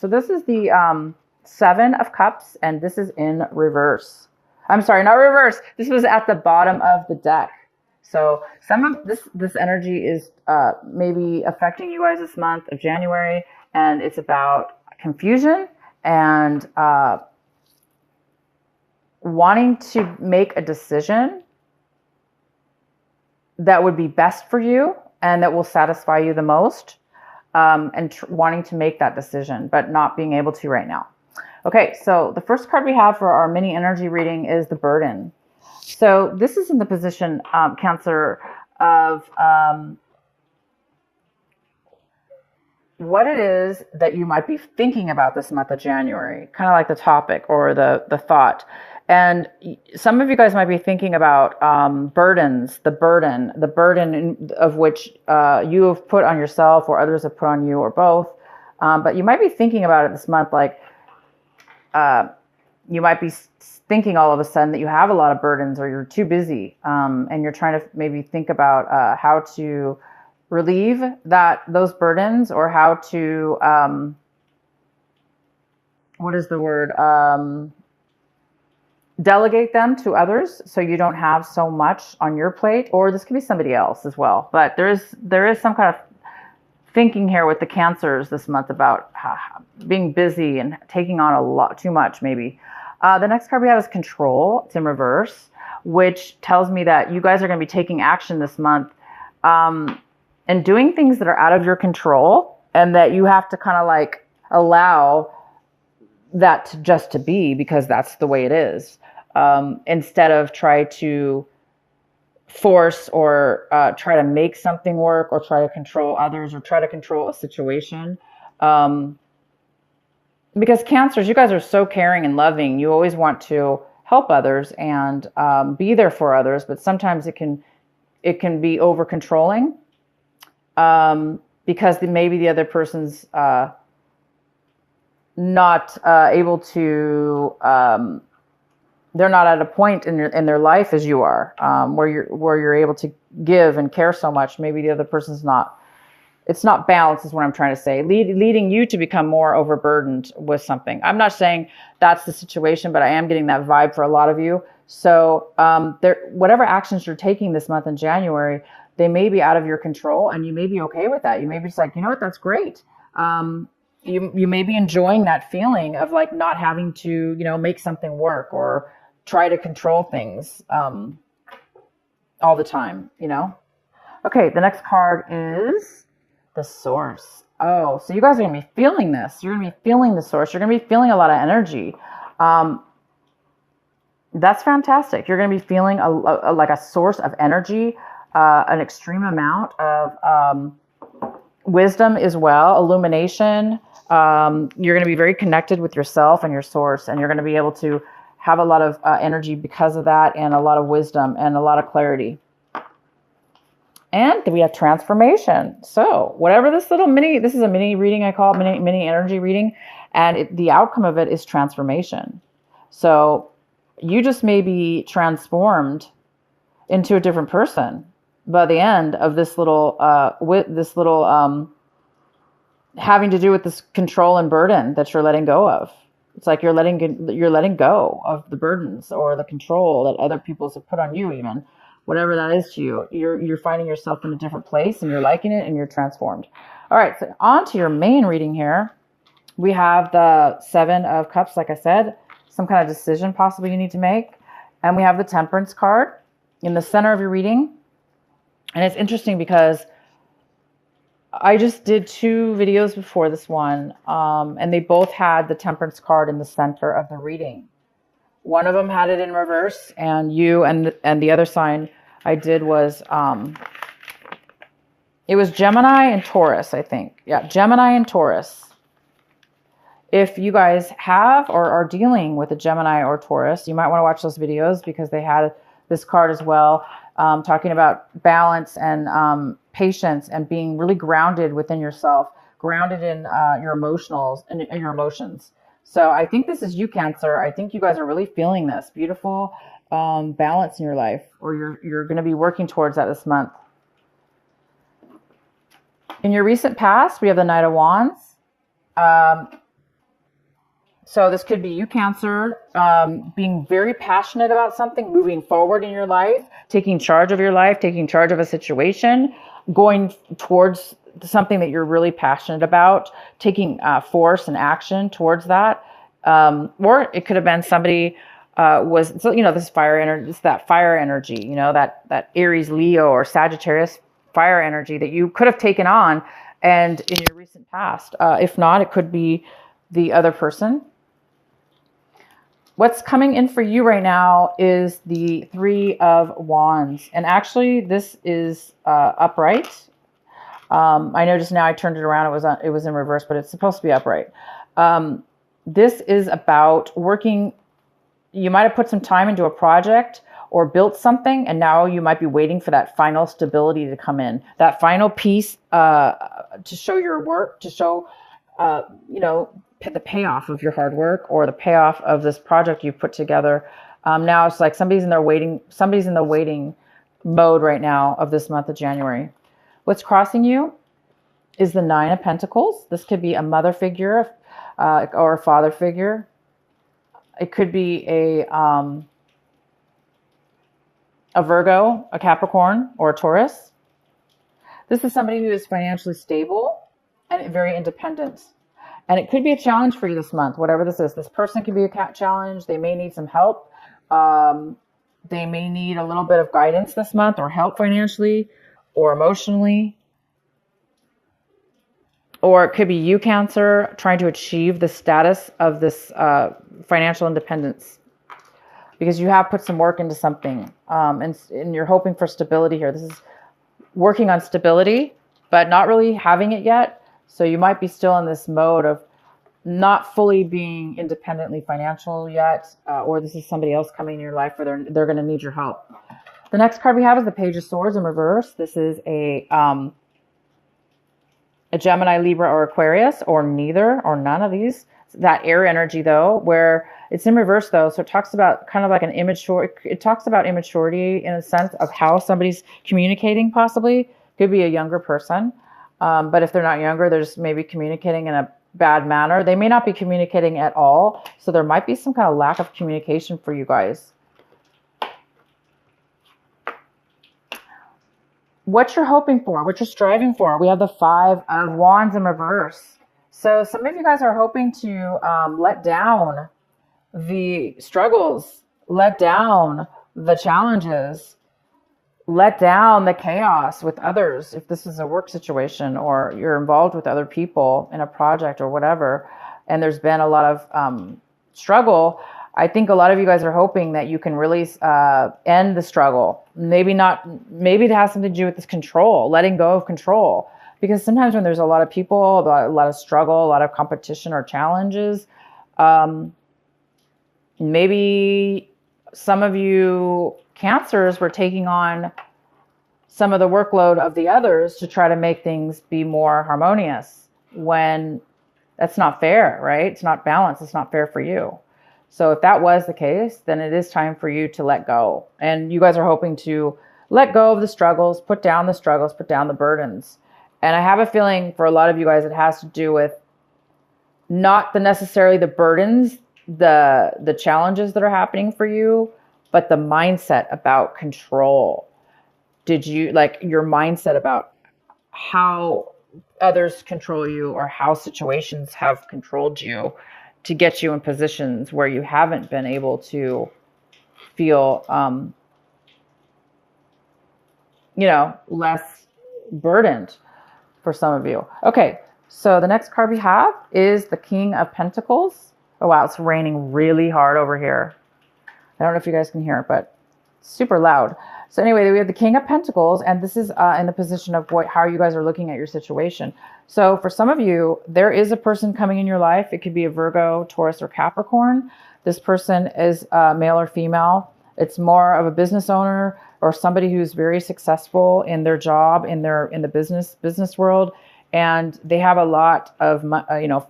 So this is the Seven of Cups, and this is in reverse. I'm sorry, not reverse. This was at the bottom of the deck. So some of this energy is maybe affecting you guys this month of January, and it's about confusion and wanting to make a decision that would be best for you and that will satisfy you the most, and wanting to make that decision, but not being able to right now. Okay, so the first card we have for our mini energy reading is the burden. So this is in the position, Cancer, of what it is that you might be thinking about this month of January, kind of like the topic or the thought. And some of you guys might be thinking about burdens, the burden of which you have put on yourself or others have put on you or both. But you might be thinking about it this month, like you might be thinking all of a sudden that you have a lot of burdens or you're too busy, and you're trying to maybe think about how to relieve those burdens, or how to what is the word, delegate them to others so you don't have so much on your plate. Or this could be somebody else as well, but there is some kind of thinking here with the Cancers this month about being busy and taking on a lot too much maybe. The next card we have is Control. It's in reverse, which tells me that you guys are going to be taking action this month, and doing things that are out of your control, and that you have to kind of like allow that to be, because that's the way it is, instead of try to force or try to make something work, or try to control others, or try to control a situation. Because Cancers, you guys are so caring and loving. You always want to help others and be there for others, but sometimes it can be over controlling, because maybe the other person's not able to. They're not at a point in their life as you are, where you're able to give and care so much. Maybe the other person's not. It's not balanced, is what I'm trying to say. Leading you to become more overburdened with something. I'm not saying that's the situation, but I am getting that vibe for a lot of you. So whatever actions you're taking this month in January, they may be out of your control, and you may be okay with that. You may be just like, you know what, that's great. You may be enjoying that feeling of like not having to, make something work or try to control things all the time, Okay, the next card is the Source. Oh, so you guys are going to be feeling this. You're going to be feeling the Source. You're going to be feeling a lot of energy. That's fantastic. You're going to be feeling like a source of energy, an extreme amount of wisdom as well, illumination. You're going to be very connected with yourself and your source, and you're going to be able to have a lot of energy because of that, and a lot of wisdom and a lot of clarity. And we have transformation. So whatever this is a mini reading, I call it mini energy reading, and the outcome of it is transformation. So you just may be transformed into a different person by the end of this little having to do with this control and burden that you're letting go of. It's like you're letting go of the burdens or the control that other people have put on you, even whatever that is to you. You're finding yourself in a different place, and you're liking it, and you're transformed. All right, so on to your main reading here. We have the Seven of Cups, like I said, some kind of decision possibly you need to make. And we have the Temperance card in the center of your reading. And it's interesting because I just did 2 videos before this one, and they both had the Temperance card in the center of the reading. One of them had it in reverse, and the other sign I did was it was Gemini and Taurus, I think. Yeah, Gemini and Taurus. If you guys have or are dealing with a Gemini or Taurus, you might want to watch those videos, because they had this card as well, talking about balance and patience and being really grounded within yourself, grounded in your emotions. So I think this is you, Cancer. I think you guys are really feeling this beautiful balance in your life, or you're going to be working towards that this month. In your recent past, we have the Knight of Wands. So this could be you, Cancer, being very passionate about something, moving forward in your life, taking charge of your life, taking charge of a situation, going towards something that you're really passionate about, taking force and action towards that. Or it could have been somebody was, so, this fire energy, it's that fire energy, that Aries, Leo, or Sagittarius fire energy that you could have taken on and in your recent past. If not, it could be the other person. What's coming in for you right now is the Three of Wands. And actually, this is upright. I know just now I turned it around. It was in reverse, but it's supposed to be upright. This is about working. You might have put some time into a project or built something, and now you might be waiting for that final stability to come in, that final piece to show your work, to show, the payoff of your hard work or the payoff of this project you put together. Now it's like somebody's in the waiting mode right now of this month of January. What's crossing you is the Nine of Pentacles. This could be a mother figure or a father figure. It could be a Virgo, a Capricorn, or a Taurus. This is somebody who is financially stable and very independent. And it could be a challenge for you this month, whatever this is. This person could be a challenge. They may need some help. They may need a little bit of guidance this month, or help financially or emotionally. Or it could be you, Cancer, trying to achieve the status of this financial independence, because you have put some work into something, and you're hoping for stability here. This is working on stability, but not really having it yet. So you might be still in this mode of not fully being independently financial yet, or this is somebody else coming in your life where they're going to need your help. The next card we have is the Page of Swords in reverse. This is a Gemini, Libra, or Aquarius, or neither, or none of these. That air energy, though, where it's in reverse, though. So it talks about kind of like an immature. It talks about immaturity in a sense of how somebody's communicating. Possibly could be a younger person, but if they're not younger, they're just maybe communicating in a bad manner. They may not be communicating at all. So there might be some kind of lack of communication for you guys. What you're hoping for, what you're striving for. We have the Five of Wands in reverse. So some of you guys are hoping to let down the struggles, let down the challenges, let down the chaos with others. If this is a work situation or you're involved with other people in a project or whatever, and there's been a lot of struggle, I think a lot of you guys are hoping that you can really end the struggle. Maybe it has something to do with this control, letting go of control. Because sometimes when there's a lot of people, a lot of struggle, a lot of competition or challenges, maybe some of you Cancers were taking on some of the workload of the others to try to make things be more harmonious, when that's not fair, right? It's not balanced. It's not fair for you. So if that was the case, then it is time for you to let go. And you guys are hoping to let go of the struggles, put down the burdens. And I have a feeling for a lot of you guys, it has to do with not necessarily the burdens, the challenges that are happening for you, but the mindset about control. Did you, like, your mindset about how others control you or how situations have controlled you to get you in positions where you haven't been able to feel, less burdened for some of you. Okay, so the next card we have is the King of Pentacles. Oh, wow, it's raining really hard over here. I don't know if you guys can hear it, but it's super loud. So anyway, we have the King of Pentacles, and this is in the position of how you guys are looking at your situation. So for some of you, there is a person coming in your life. It could be a Virgo, Taurus, or Capricorn. This person is male or female. It's more of a business owner or somebody who's very successful in their job, in the business world, and they have a lot of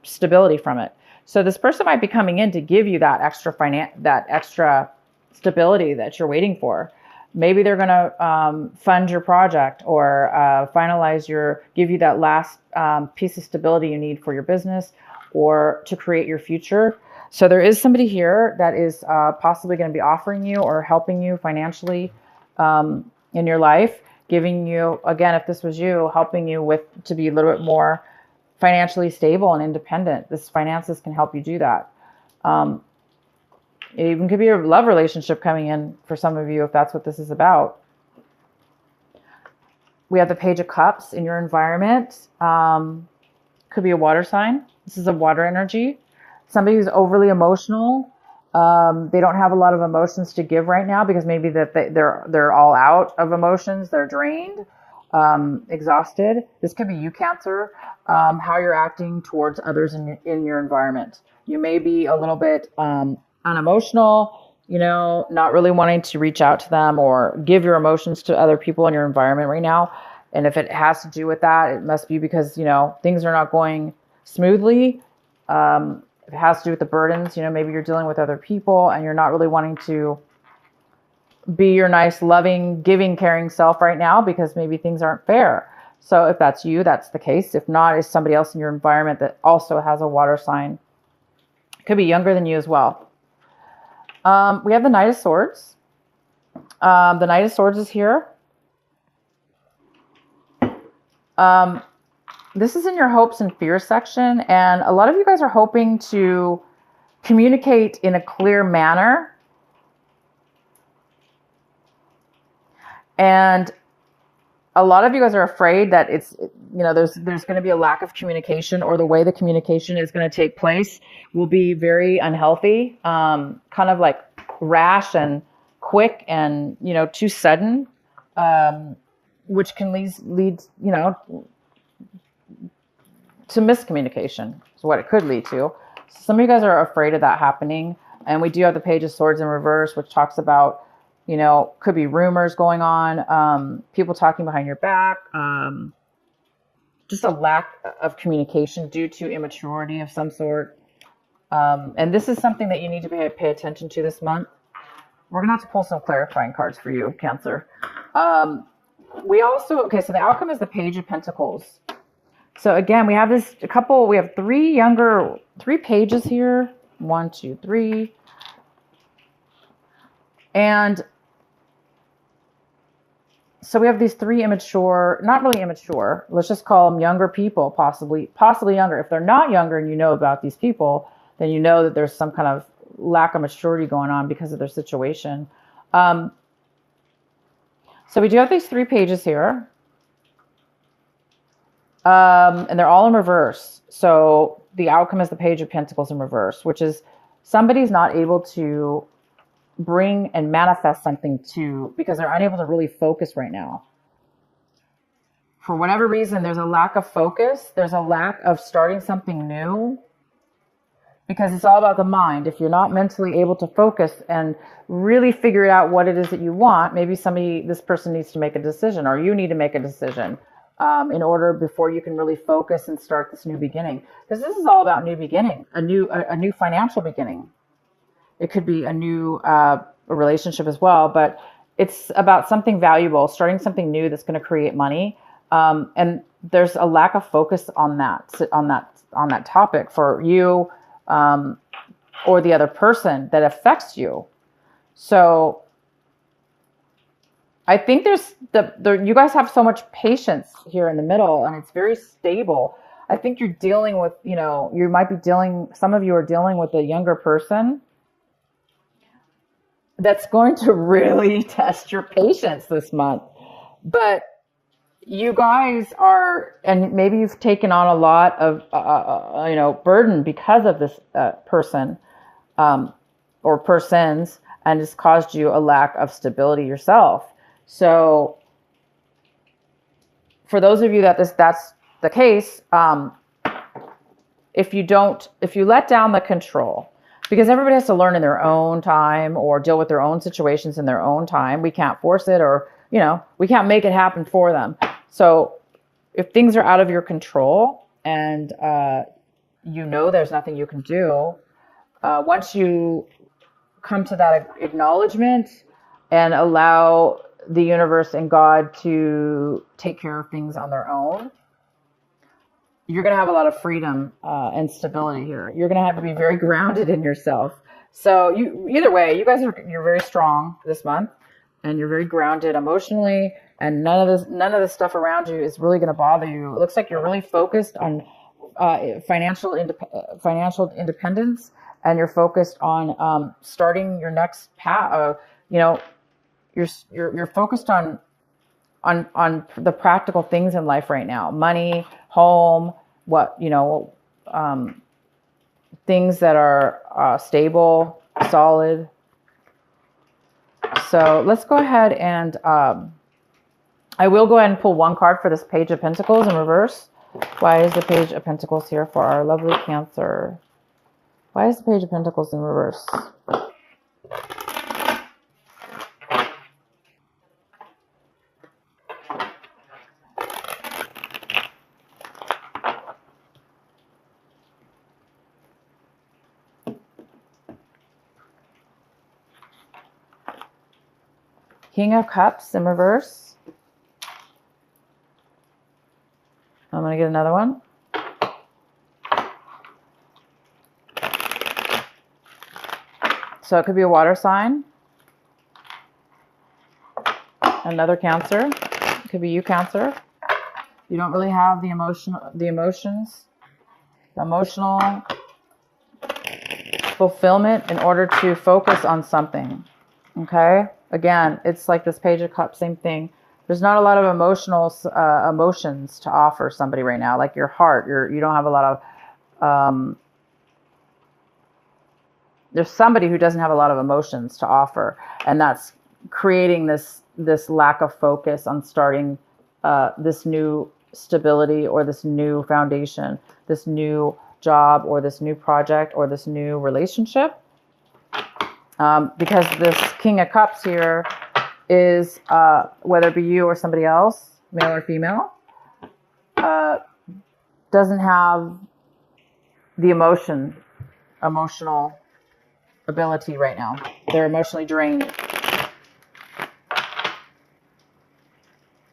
stability from it. So this person might be coming in to give you that extra stability that you're waiting for. Maybe they're going to fund your project or give you that last piece of stability you need for your business or to create your future. So there is somebody here that is possibly going to be offering you or helping you financially in your life, giving you, again, if this was you, helping you with to be a little bit more financially stable and independent. This finances can help you do that. It even could be a love relationship coming in for some of you if that's what this is about. We have the Page of Cups in your environment. Could be a water sign. This is a water energy. Somebody who's overly emotional. They don't have a lot of emotions to give right now because maybe that they're all out of emotions. They're drained, exhausted. This could be you, Cancer. How you're acting towards others in your environment. You may be a little bit unemotional, not really wanting to reach out to them or give your emotions to other people in your environment right now. And if it has to do with that, it must be because, things are not going smoothly. If it has to do with the burdens, maybe you're dealing with other people and you're not really wanting to be your nice, loving, giving, caring self right now because maybe things aren't fair. So if that's you, that's the case. If not, it's somebody else in your environment that also has a water sign. Could be younger than you as well. We have the Knight of Swords. The Knight of Swords is here. This is in your hopes and fears section. And a lot of you guys are hoping to communicate in a clear manner. And a lot of you guys are afraid that it's, there's going to be a lack of communication, or the way the communication is going to take place will be very unhealthy, kind of like rash and quick and, too sudden, which can lead, to miscommunication is what it could lead to. Some of you guys are afraid of that happening. And we do have the Page of Swords in reverse, which talks about, could be rumors going on, people talking behind your back, just a lack of communication due to immaturity of some sort. And this is something that you need to pay attention to this month. We're going to have to pull some clarifying cards for you, Cancer. So the outcome is the Page of Pentacles. So again, we have we have three pages here. 1, 2, 3. And so we have these three immature, not really immature, let's just call them younger people, possibly younger. If they're not younger and you know about these people, then you know that there's some kind of lack of maturity going on because of their situation. So we do have these 3 pages here. And they're all in reverse. So the outcome is the Page of Pentacles in reverse, which is somebody's not able to bring and manifest something because they're unable to really focus right now. For whatever reason, there's a lack of focus. There's a lack of starting something new because it's all about the mind. If you're not mentally able to focus and really figure out what it is that you want, maybe this person needs to make a decision, or you need to make a decision. In order before you can really focus and start this new beginning, because this is all about new beginning, a new financial beginning. It could be a new relationship as well, but it's about something valuable, starting something new that's going to create money. And there's a lack of focus on that topic for you or the other person that affects you. So I think there's you guys have so much patience here in the middle, and it's very stable. I think you're dealing with, some of you are dealing with a younger person that's going to really test your patience this month. But you guys are, and maybe you've taken on a lot of, burden because of this person or persons, and it's caused you a lack of stability yourself. So for those of you that's the case, if you let down the control, because everybody has to learn in their own time or deal with their own situations in their own time. We can't force it, or, we can't make it happen for them. So if things are out of your control and, there's nothing you can do, once you come to that acknowledgement and allow the universe and God to take care of things on their own, you're going to have a lot of freedom and stability here. You're going to have to be very grounded in yourself. So either way, you're very strong this month, and you're very grounded emotionally, and none of the stuff around you is really going to bother you. It looks like you're really focused on financial independence, and you're focused on starting your next path. You're focused on the practical things in life right now: money, home, things that are stable, solid. So let's go ahead and I will go ahead and pull one card for this Page of Pentacles in reverse. Why is the Page of Pentacles here for our lovely Cancer? Why is the Page of Pentacles in reverse? King of Cups in reverse. I'm going to get another one. So it could be a water sign. Another Cancer. It could be you, Cancer. You don't really have the emotional fulfillment in order to focus on something. Okay? Again, it's like this Page of Cups, same thing. There's not a lot of emotions to offer somebody right now. Like your heart, you don't have a lot of, there's somebody who doesn't have a lot of emotions to offer. And that's creating this lack of focus on starting this new stability or this new foundation, this new job or this new project or this new relationship. Because this King of Cups here is, whether it be you or somebody else, male or female, doesn't have the emotional ability right now. They're emotionally drained.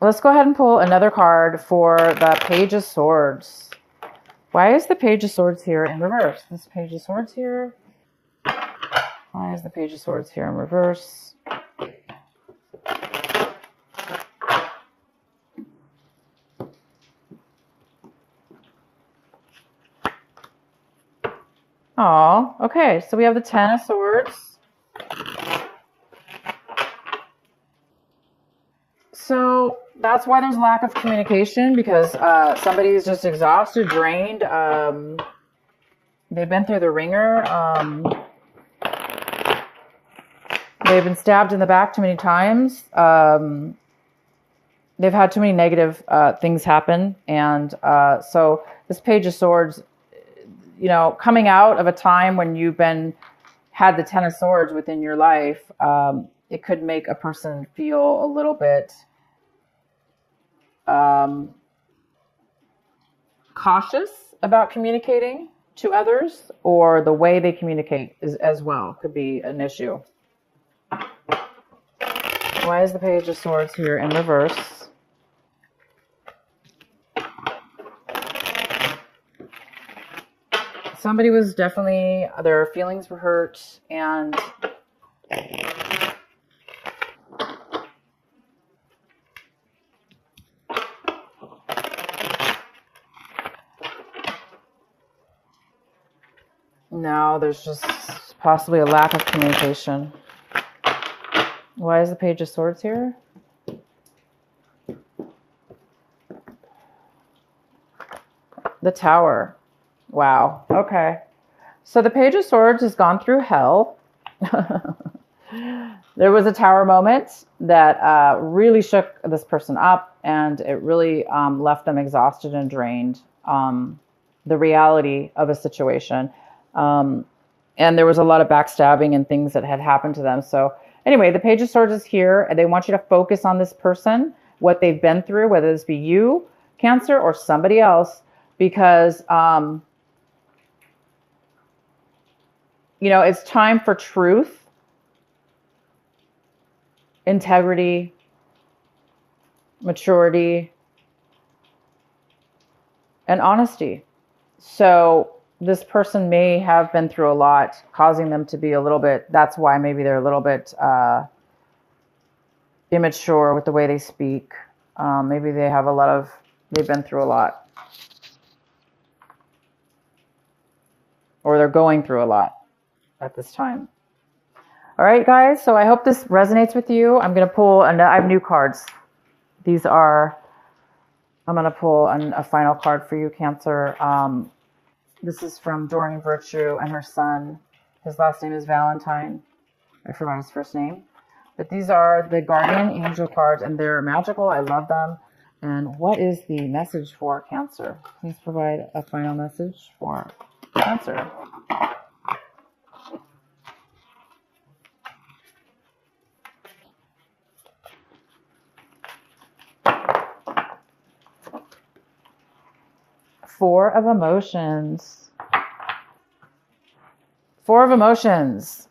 Let's go ahead and pull another card for the Page of Swords. Why is the Page of Swords here in reverse? This Page of Swords here. Why is the Page of Swords here in reverse? Oh, okay. So we have the Ten of Swords. So that's why there's lack of communication, because somebody is just exhausted, drained. They've been through the ringer. They've been stabbed in the back too many times. They've had too many negative things happen. And so this Page of Swords, coming out of a time when you've had the Ten of Swords within your life, it could make a person feel a little bit cautious about communicating to others, or the way they communicate as well could be an issue. Why is the Page of Swords here in reverse? Somebody was definitely, their feelings were hurt, and now there's just possibly a lack of communication. Why is the Page of Swords here? The Tower. Wow. Okay. So the Page of Swords has gone through hell. There was a tower moment that really shook this person up, and it really left them exhausted and drained. The reality of a situation. And there was a lot of backstabbing and things that had happened to them. So anyway, the Page of Swords is here, and they want you to focus on this person, what they've been through, whether this be you, Cancer, or somebody else, because, it's time for truth, integrity, maturity, and honesty. So this person may have been through a lot, causing them to be a little bit, that's why maybe they're a little bit immature with the way they speak. Maybe they have they've been through a lot, or they're going through a lot at this time. All right, guys. So I hope this resonates with you. I'm going to pull, and I have new cards. These are, I'm going to pull a final card for you, Cancer. This is from Doreen Virtue and her son. His last name is Valentine. I forgot his first name. But these are the Guardian Angel cards, and they're magical. I love them. And what is the message for Cancer? Please provide a final message for Cancer. Four of Emotions. Four of Emotions.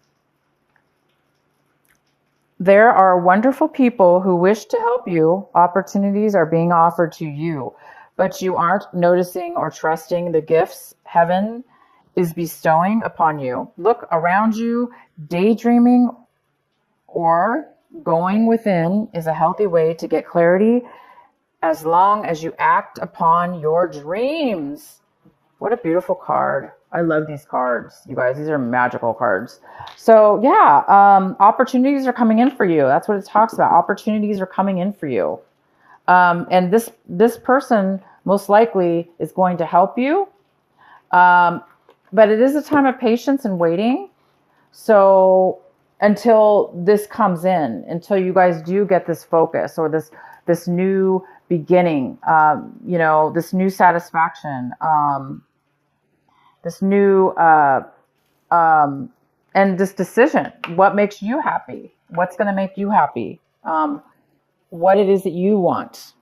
There are wonderful people who wish to help you. Opportunities are being offered to you, but you aren't noticing or trusting the gifts heaven is bestowing upon you. Look around you. Daydreaming or going within is a healthy way to get clarity as long as you act upon your dreams. What a beautiful card. I love these cards, you guys. These are magical cards. So yeah, opportunities are coming in for you. That's what it talks about. Opportunities are coming in for you. And this person most likely is going to help you. But it is a time of patience and waiting. So until this comes in, until you guys do get this focus or this new beginning, this new satisfaction, this new and this decision. What makes you happy? What's going to make you happy? What it is that you want.